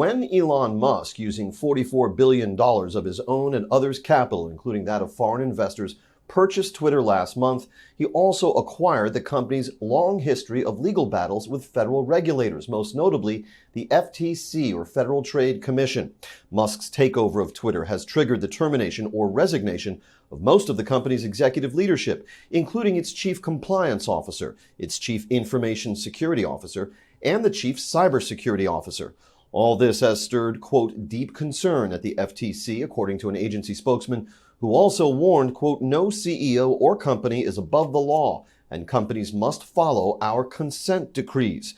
When Elon Musk, using $44 billion of his own and others' capital, including that of foreign investors, purchased Twitter last month, he also acquired the company's long history of legal battles with federal regulators, most notably the FTC, or Federal Trade Commission. Musk's takeover of Twitter has triggered the termination or resignation of most of the company's executive leadership, including its chief compliance officer, its chief information security officer, and the chief cybersecurity officer. All this has stirred, quote, deep concern at the FTC, according to an agency spokesman who also warned, quote, no CEO or company is above the law, and companies must follow our consent decrees.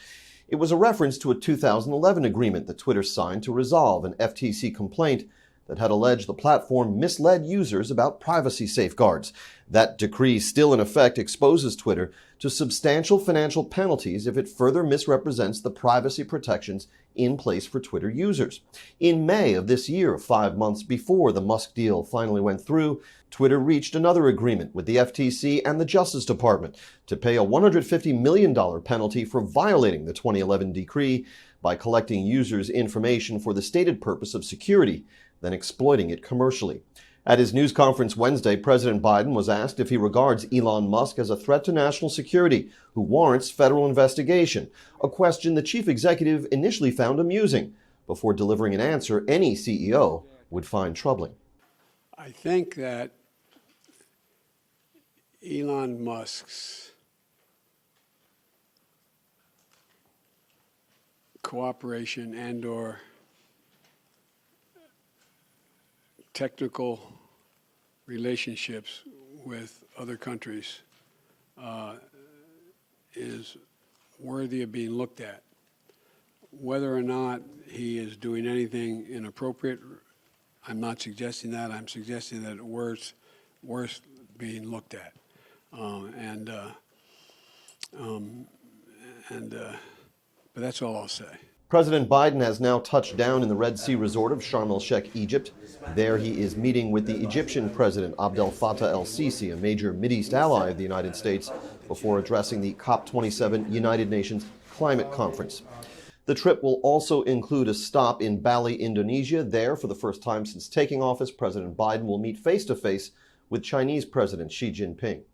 It was a reference to a 2011 agreement that Twitter signed to resolve an FTC complaint that had alleged the platform misled users about privacy safeguards. That decree, still in effect, exposes Twitter to substantial financial penalties if it further misrepresents the privacy protections in place for Twitter users. In May of this year, 5 months before the Musk deal finally went through, Twitter reached another agreement with the FTC and the Justice Department to pay a $150 million penalty for violating the 2011 decree by collecting users' information for the stated purpose of security, then exploiting it commercially. At his news conference Wednesday, President Biden was asked if he regards Elon Musk as a threat to national security who warrants federal investigation, a question the chief executive initially found amusing, before delivering an answer any CEO would find troubling. I think that Elon Musk's cooperation and/or technical relationships with other countries is worthy of being looked at. Whether or not he is doing anything inappropriate, I'm not suggesting that. I'm suggesting that it's worth being looked at. But that's all I'll say. President Biden has now touched down in the Red Sea resort of Sharm el-Sheikh, Egypt. There he is meeting with the Egyptian President Abdel Fattah el-Sisi, a major Mideast ally of the United States, before addressing the COP27 United Nations Climate Conference. The trip will also include a stop in Bali, Indonesia. There, for the first time since taking office, President Biden will meet face-to-face with Chinese President Xi Jinping.